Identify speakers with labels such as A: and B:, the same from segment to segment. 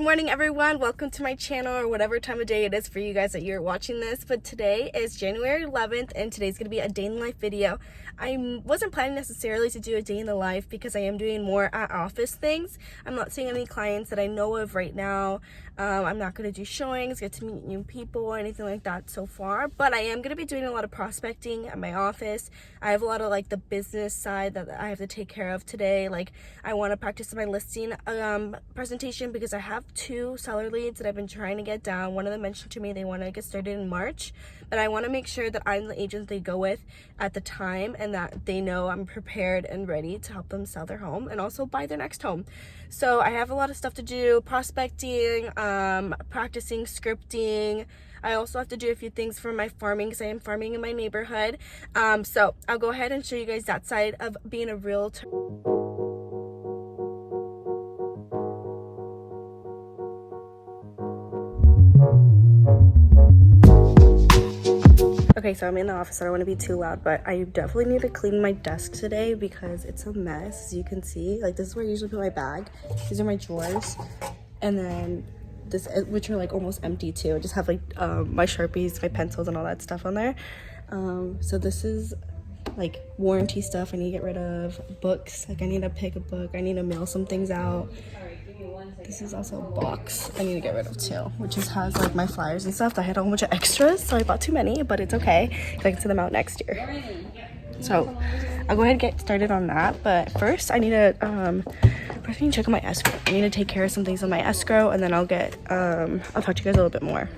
A: Good morning, everyone. Welcome to my channel, or whatever time of day it is for you guys that you're watching this. But today is January 11th and today's gonna be a day in the life video. I wasn't planning necessarily to do a day in the life because I am doing more at office things. I'm not seeing any clients that I know of right now. I'm not gonna do showings, get to meet new people or anything like that so far, but I am gonna be doing a lot of prospecting at my office. I have a lot of like the business side that I have to take care of today. Like I want to practice my listing presentation because I have 2 seller leads that I've been trying to get down. One of them mentioned to me they want to get started in March, but I want to make sure that I'm the agent they go with at the time and that they know I'm prepared and ready to help them sell their home and also buy their next home. So I have a lot of stuff to do: prospecting, practicing scripting. I also have to do a few things for my farming because I am farming in my neighborhood. So I'll go ahead and show you guys that side of being a realtor. Okay, so I'm in the office. I don't want to be too loud, but I definitely need to clean my desk today because it's a mess. As you can see, like this is where I usually put my bag. These are my drawers, and then this, which are like almost empty too. I just have like my Sharpies, my pencils, and all that stuff on there. So this is like warranty stuff I need to get rid of. Books, like I need to pick a book. I need to mail some things out. This is also a box I need to get rid of too, which has like my flyers and stuff. I had a whole bunch of extras, so I bought too many, but it's okay because I can send them out next year. So I'll go ahead and get started on that. But first I need to check on my escrow. I need to take care of some things on my escrow, and then I'll talk to you guys a little bit more.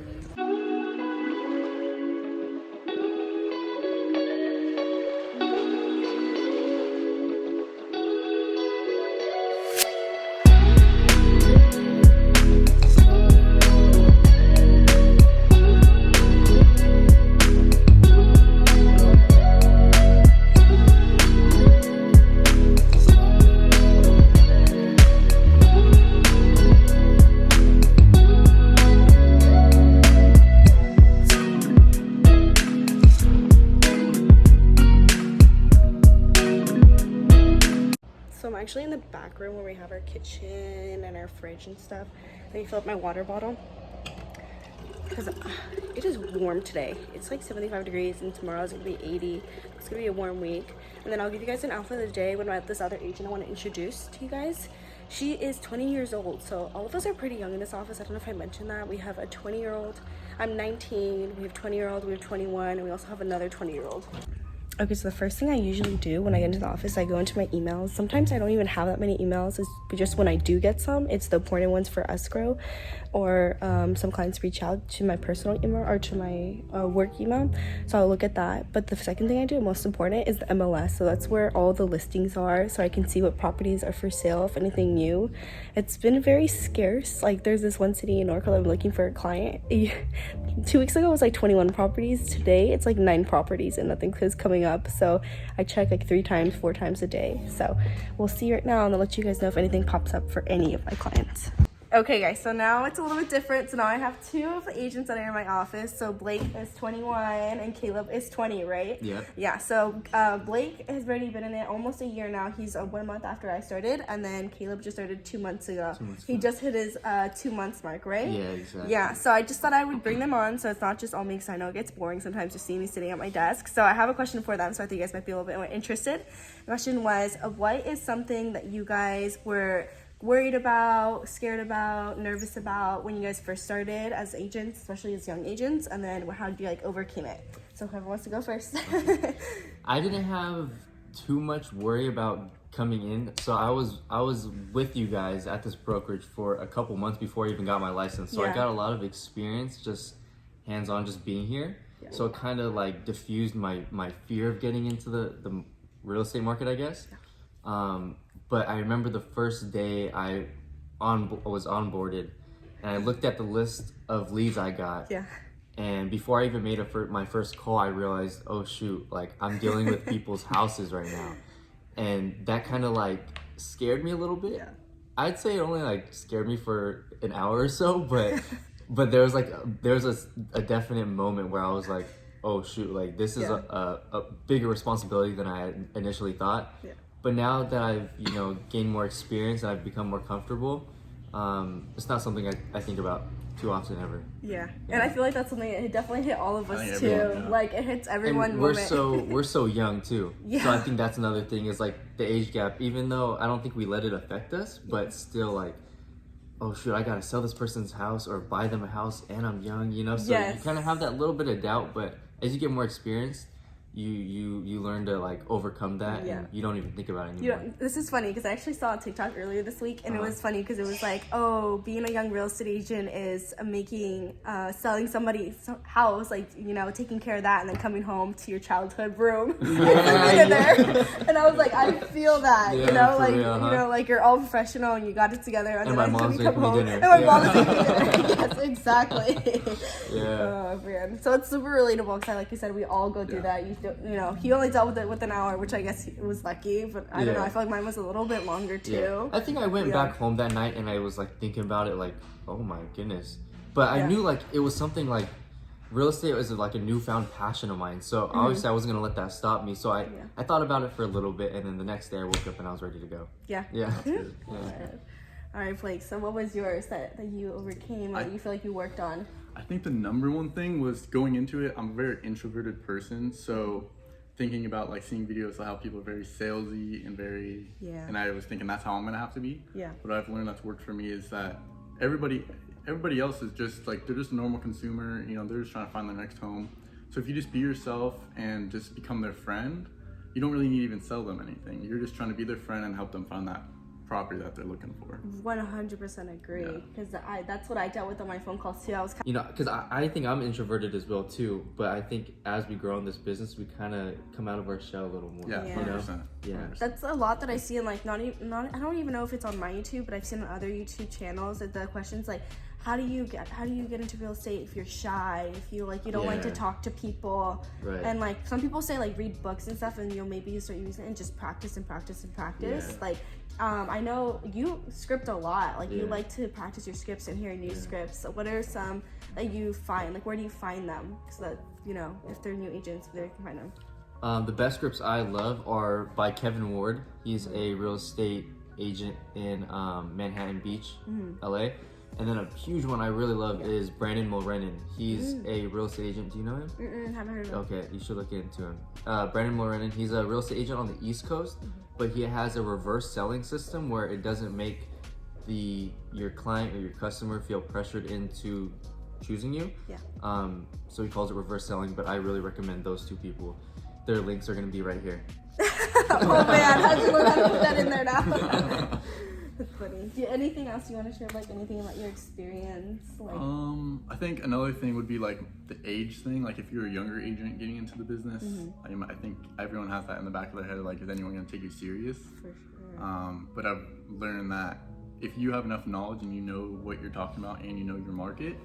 A: So I'm actually in the back room where we have our kitchen and our fridge and stuff. Let me fill up my water bottle because it is warm today. It's like 75 degrees and tomorrow's gonna be 80. It's gonna be a warm week. And then I'll give you guys an outfit of the day when this other agent I want to introduce to you guys. She is 20 years old, so all of us are pretty young in this office. I don't know if I mentioned that. We have a 20-year-old, I'm 19, we have 20-year-old, we have 21, and we also have another 20-year-old. Okay, so the first thing I usually do when I get into the office, I go into my emails. Sometimes I don't even have that many emails. It's just when I do get some, it's the important ones for escrow, or some clients reach out to my personal email or to my work email. So I'll look at that. But the second thing I do, most important, is the MLS. So that's where all the listings are, so I can see what properties are for sale, if anything new. It's been very scarce. Like there's this one city in Norco I'm looking for a client. 2 weeks ago it was like 21 properties. Today it's like 9 properties and nothing is coming up. So I check like 3 times, 4 times a day. So we'll see right now, and I'll let you guys know if anything pops up for any of my clients. Okay guys, so now it's a little bit different. So now I have 2 of the agents that are in my office. So Blake is 21 and Caleb is 20, right?
B: Yep.
A: Yeah, so Blake has already been in it almost a year now. He's 1 month after I started, and then Caleb just started 2 months ago. He just hit his 2 months mark, right?
B: Yeah, exactly.
A: Yeah, so I just thought I would bring them on so it's not just all me, because I know it gets boring sometimes just seeing me sitting at my desk. So I have a question for them, so I think you guys might be a little bit more interested. The question was, what is something that you guys were worried about, scared about, nervous about when you guys first started as agents, especially as young agents, and then how did you like overcome it? So whoever wants to go first.
B: I didn't have too much worry about coming in. So I was with you guys at this brokerage for a couple months before I even got my license. So I got a lot of experience just hands-on, just being here. Yeah. So it kind of like diffused my fear of getting into the real estate market, I guess. But I remember the first day I was onboarded, and I looked at the list of leads I got. Yeah. And before I even made my first call, I realized, oh shoot, like I'm dealing with people's houses right now. And that kind of like scared me a little bit. Yeah. I'd say it only like scared me for an hour or so, but there was a definite moment where I was like, oh shoot, like this is a bigger responsibility than I initially thought. Yeah. But now that I've, gained more experience and I've become more comfortable, it's not something I think about too often ever.
A: Yeah, and I feel like that's something it definitely hit all of us too.
B: Everyone,
A: Like it hits everyone.
B: And we're so young too.
A: Yeah.
B: So I think that's another thing is like the age gap. Even though I don't think we let it affect us, but still like, oh shoot, I gotta sell this person's house or buy them a house, and I'm young, you know. So you kind of have that little bit of doubt, but as you get more experience, you learn to like overcome that, and you don't even think about it anymore.
A: This is funny because I actually saw a TikTok earlier this week, and it was funny because it was like, oh, being a young real estate agent is selling somebody's house, like, you know, taking care of that, and then coming home to your childhood room and living in there. And I was like, I feel that, you know, like real, you know, like you're all professional and you got it together, and then
B: my mom's
A: come home,
B: dinner.
A: and my mom is making dinner. Yes, exactly.
B: Yeah.
A: Oh man, so it's super relatable because, like you said, we all go through that. You know, he only dealt with it with an hour, which I guess he was lucky, but I don't know. I feel like mine was a little bit longer too.
B: Yeah. I think I went back home that night and I was like thinking about it, like, oh my goodness. But I knew like it was something like real estate was like a newfound passion of mine. So obviously I wasn't gonna let that stop me. So I thought about it for a little bit, and then the next day I woke up and I was ready to go. Yeah.
A: All right, Blake. So what was yours that you overcame, that you feel like you worked on?
C: I think the number one thing was going into it. I'm a very introverted person, so thinking about like seeing videos of how people are very salesy and very, and I was thinking that's how I'm gonna have to be. Yeah. What I've learned that's worked for me is that everybody else is just like, they're just a normal consumer. You know, they're just trying to find their next home. So if you just be yourself and just become their friend, you don't really need to even sell them anything. You're just trying to be their friend and help them find that property that they're looking for.
A: 100% agree, because that's what I dealt with on my phone calls too. I was
B: you know, because I think I'm introverted as well too, but I think as we grow in this business, we kind of come out of our shell a little more.
C: Yeah, 100%.
B: Yeah,
A: that's a lot that I see in like not I don't even know if it's on my YouTube, but I've seen on other YouTube channels that the questions like, how do you get into real estate if you're shy, if you like you don't like to talk to people, and like some people say like read books and stuff, and maybe you start using it and just practice like I know you script a lot, like you like to practice your scripts and hear new scripts. So what are some that you find, like where do you find them, so that, you know, if they're new agents, where they can find them?
B: The best scripts I love are by Kevin Ward. He's a real estate agent in Manhattan Beach, LA. And then a huge one I really love is Brandon Mulrenin. He's a real estate agent. Do you know him?
A: Haven't heard of him.
B: Okay, you should look into him. Brandon Mulrennin, he's a real estate agent on the East Coast, but he has a reverse selling system where it doesn't make your client or your customer feel pressured into choosing you. So he calls it reverse selling, but I really recommend those two people. Their links are going to be right here.
A: Oh man, I have to learn how to put that in there now. That's funny. Anything else you want to share, like anything about your experience? Like,
C: I think another thing would be like the age thing. Like if you're a younger agent getting into the business, I think everyone has that in the back of their head. Like, is anyone going to take you serious? For sure. But I've learned that if you have enough knowledge and you know what you're talking about and you know your market,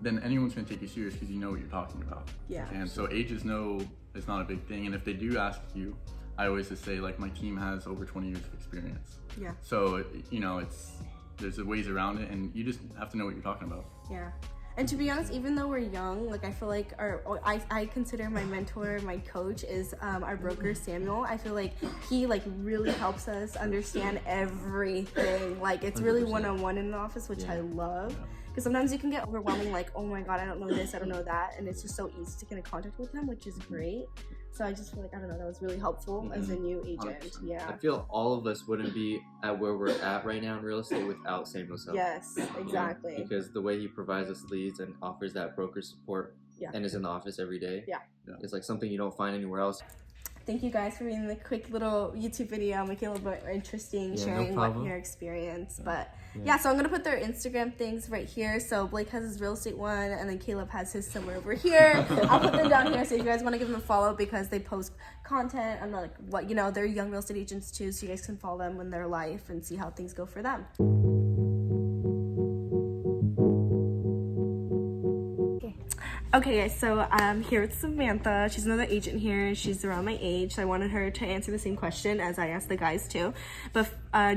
C: then anyone's going to take you serious because you know what you're talking about. Yeah. And so age is not a big thing. And if they do ask you, I always just say like my team has over 20 years of experience. Yeah. So, you know, there's ways around it, and you just have to know what you're talking about.
A: Yeah. And to be honest, even though we're young, like I feel like I consider my mentor, my coach is our broker, Samuel. I feel like he like really helps us understand everything. Like it's really 100%. One-on-one in the office, which I love. Because sometimes you can get overwhelming, like, oh my God, I don't know this, I don't know that. And it's just so easy to get in contact with him, which is great. So I just feel like, I don't know, that was really helpful as a new agent. 100%. Yeah.
B: I feel all of us wouldn't be at where we're at right now in real estate without Samuel's help.
A: Yes, exactly.
B: You know, because the way he provides us leads and offers that broker support and is in the office every day. Yeah. It's like something you don't find anywhere else.
A: Thank you guys for being the quick little YouTube video, making it a little bit interesting, sharing your experience. But so I'm gonna put their Instagram things right here. So Blake has his real estate one, and then Caleb has his somewhere over here. I'll put them down here, so if you guys want to give them a follow, because they post content on like what, you know, they're young real estate agents too, so you guys can follow them in their life and see how things go for them. Okay guys, so I'm here with Samantha. She's another agent here, and she's around my age, so I wanted her to answer the same question as I asked the guys too. But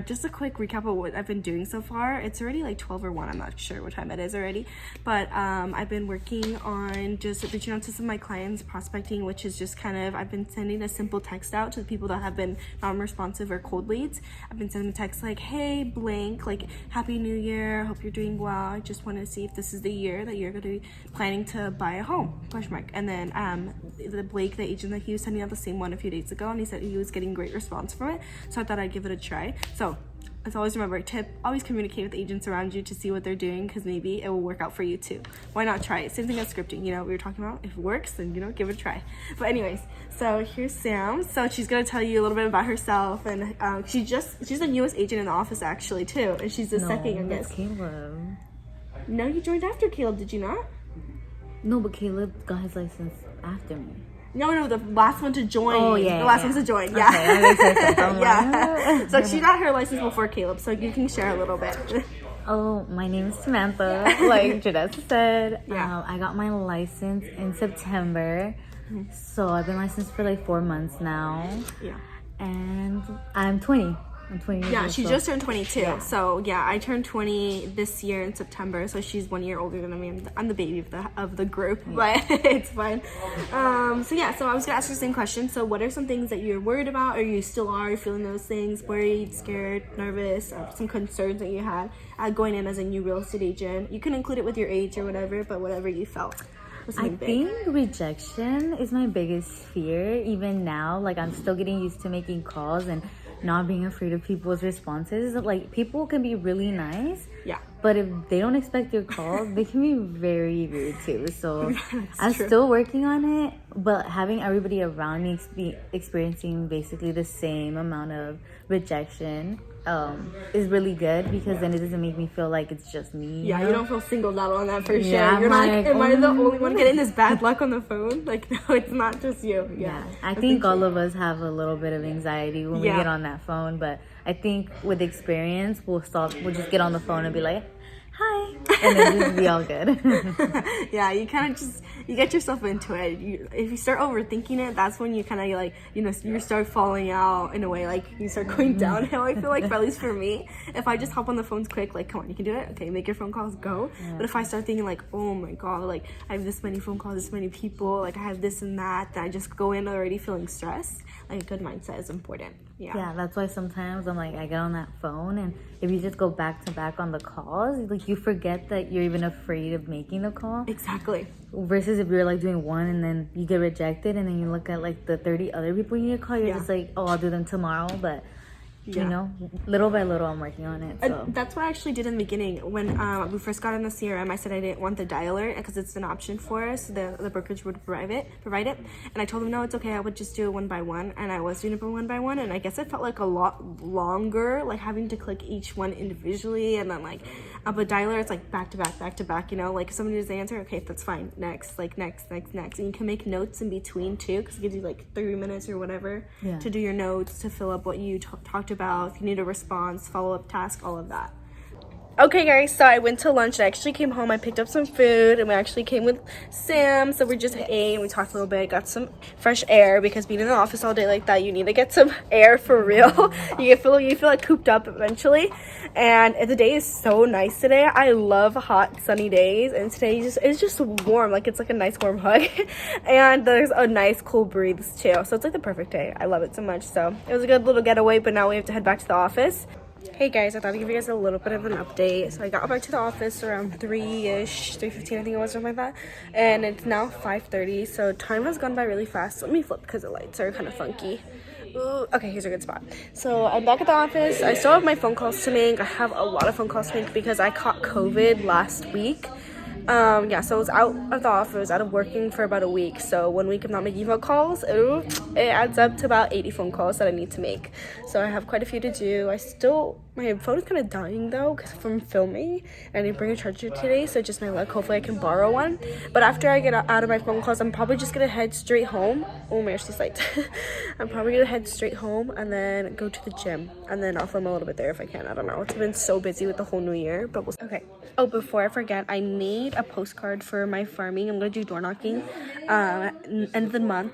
A: just a quick recap of what I've been doing so far. It's already like 12 or 1. I'm not sure what time it is already. But I've been working on just reaching out to some of my clients, prospecting, which is just kind of, I've been sending a simple text out to the people that have been non-responsive or cold leads. I've been sending a text like, hey, blank, like, Happy New Year. Hope you're doing well. I just want to see if this is the year that you're going to be planning to buy a home, question mark. And then the Blake, the agent, that he was sending out the same one a few days ago, and he said he was getting great response from it. So I thought I'd give it a try. So as always, remember, tip, always communicate with agents around you to see what they're doing, because maybe it will work out for you too. Why not try it? Same thing as scripting, you know, we were talking about. If it works, then, you know, give it a try. But anyways, so here's Sam. So she's gonna tell you a little bit about herself, and she's the newest agent in the office actually too, and she's the second youngest.
D: That's Caleb.
A: No, you joined after Caleb, did you not?
D: No, but Caleb got his license after me.
A: No, the last one to join.
D: Oh, yeah.
A: The last one to join, yeah.
D: Okay, that makes sense.
A: Yeah. So she got her license before Caleb, so you can share a little bit.
D: Oh, my name is Samantha, like Janessa said.
A: Yeah.
D: I got my license in September. So I've been licensed for like 4 months now.
A: Yeah.
D: And I'm 20. I'm 20 years
A: Yeah,
D: old.
A: she
D: so-
A: just turned 22.
D: Yeah.
A: So yeah, I turned 20 this year in September. So she's 1 year older than me. I'm the baby of the group, but it's fine. So yeah, so I was gonna ask you the same question. So what are some things that you're worried about, or you still are feeling those things? Worried, scared, nervous, or some concerns that you had going in as a new real estate agent? You can include it with your age or whatever, but whatever you felt.
D: I think rejection is my biggest fear. Even now, like, I'm still getting used to making calls and not being afraid of people's responses. Like, people can be really nice.
A: Yeah.
D: But if they don't expect your call, they can be very rude too. So I'm
A: true.
D: still working on it, but having everybody around me be experiencing basically the same amount of rejection is really good, because then it doesn't make me feel like it's just me.
A: Yeah, you don't feel singled out on that for sure.
D: Yeah,
A: You're
D: I'm
A: like,
D: like,
A: am I the only one getting this bad luck on the phone? Like, no, it's not just you.
D: Yeah, I think all of us have a little bit of anxiety when we get on that phone, but I think with experience, we'll just get on the phone and be like, hi, and then just be all good.
A: Yeah, you kind of you get yourself into it. If you start overthinking it, that's when you kind of like, you know, you start falling out in a way, like you start going downhill. I feel like, at least for me, if I just hop on the phones quick, like, come on, you can do it. Okay, make your phone calls, go. Yeah. But if I start thinking like, oh my God, like I have this many phone calls, this many people, like I have this and that, then I just go in already feeling stressed. Like, a good mindset is important. Yeah,
D: that's why sometimes I'm like, I get on that phone, and if you just go back to back on the calls, like, you forget that you're even afraid of making the call.
A: Exactly.
D: Versus if you're like doing one and then you get rejected, and then you look at like the 30 other people you need to call, you're just like, oh, I'll do them tomorrow. But you know, little by little, I'm working on it. So
A: that's what I actually did in the beginning. When we first got in the CRM, I said I didn't want the dialer because it's an option for us. The brokerage would provide it. And I told them, no, it's okay. I would just do it one by one. And I was doing it one by one. And I guess it felt like a lot longer, like having to click each one individually. And then like, but dialer, it's like back to back, you know, like if somebody doesn't answer, okay, that's fine. Next. And you can make notes in between too, because it gives you like 3 minutes or whatever to do your notes, to fill up what you talked about, if you need a response, follow-up task, all of that. Okay guys, so I went to lunch. I actually came home, I picked up some food, and we actually came with Sam, so we just ate and we talked a little bit, got some fresh air, because being in the office all day like that, you need to get some air for real. you feel like cooped up eventually. And the day is so nice today. I love hot sunny days, and today it's just warm, like it's like a nice warm hug. And there's a nice cool breeze too, so it's like the perfect day. I love it so much. So it was a good little getaway, but now we have to head back to the office. Hey guys, I thought I'd give you guys a little bit of an update. So I got back to the office around 3-ish, 3:15 I think it was, something like that. And it's now 5:30, so time has gone by really fast. Let me flip because the lights are kind of funky. Ooh, okay, here's a good spot. So I'm back at the office. I still have my phone calls to make. I have a lot of phone calls to make because I caught COVID last week. So I was out of the office, out of working for about a week. So 1 week of not making phone calls, it adds up to about 80 phone calls that I need to make. So I have quite a few to do. My phone is kind of dying though from filming. I didn't bring a charger today, so just my luck. Hopefully I can borrow one. But after I get out of my phone calls, I'm probably just gonna head straight home. Oh my gosh, these lights. I'm probably gonna head straight home and then go to the gym, and then I'll film a little bit there if I can. I don't know. It's been so busy with the whole new year, but we'll see. Okay. Oh, before I forget, I need a postcard for my farming. I'm gonna do door knocking end of the month.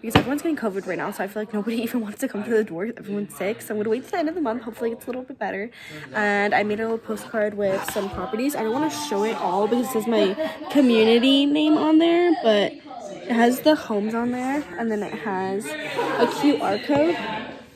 A: because everyone's getting COVID right now, so I feel like nobody even wants to come to the door. Everyone's sick, so I'm gonna wait till the end of the month. Hopefully it gets a little bit better. And I made a little postcard with some properties. I don't want to show it all because it says my community name on there, but it has the homes on there, and then it has a QR code.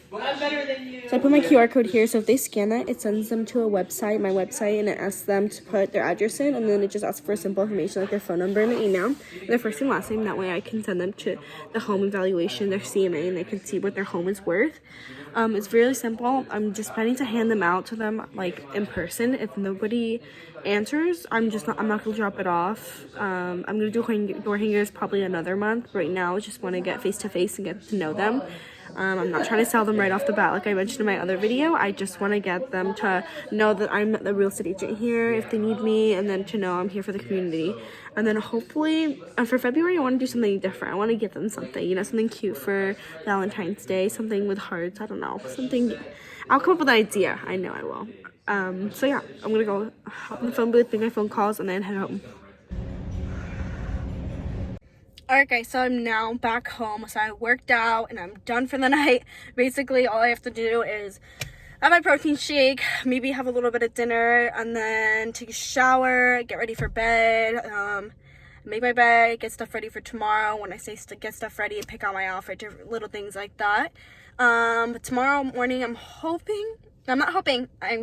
A: So I put my QR code here, so if they scan that, it sends them to a website, my website, and it asks them to put their address in, and then it just asks for simple information like their phone number and their email, and their first and last name. That way I can send them to the home evaluation, their CMA, and they can see what their home is worth. It's really simple. I'm just planning to hand them out to them like in person. If nobody answers, I'm not gonna drop it off. I'm gonna do door hangers probably another month. Right now I just want to get face to face and get to know them. I'm not trying to sell them right off the bat like I mentioned in my other video. I just want to get them to know that I'm the real estate agent here if they need me, and then to know I'm here for the community. And then hopefully for February I want to do something different. I want to get them something, you know, something cute for Valentine's Day, something with hearts. I don't know, something. I'll come up with an idea. I know I will. So yeah, I'm gonna go hop in the phone booth, make my phone calls, and then head home. Alright guys, so I'm now back home. So I worked out and I'm done for the night. Basically all I have to do is have my protein shake, maybe have a little bit of dinner, and then take a shower, get ready for bed, make my bed, get stuff ready for tomorrow. When I say get stuff ready, pick out my outfit, different little things like that. But tomorrow morning I'm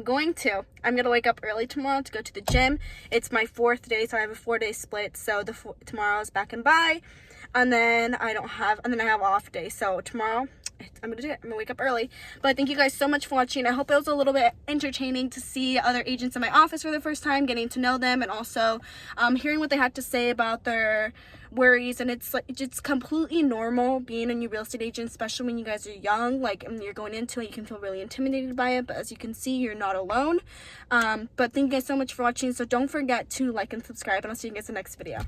A: going to wake up early tomorrow to go to the gym. It's my 4th day, so I have a 4-day split. So tomorrow's back and bye, and then I have off day. So tomorrow I'm gonna do it. I'm gonna wake up early. But thank you guys so much for watching. I hope it was a little bit entertaining to see other agents in my office for the first time, getting to know them, and also hearing what they had to say about their worries. And it's completely normal being a new real estate agent, especially when you guys are young, like, and you're going into it, you can feel really intimidated by it, but as you can see, you're not alone. But thank you guys so much for watching. So don't forget to like and subscribe, and I'll see you guys in the next video.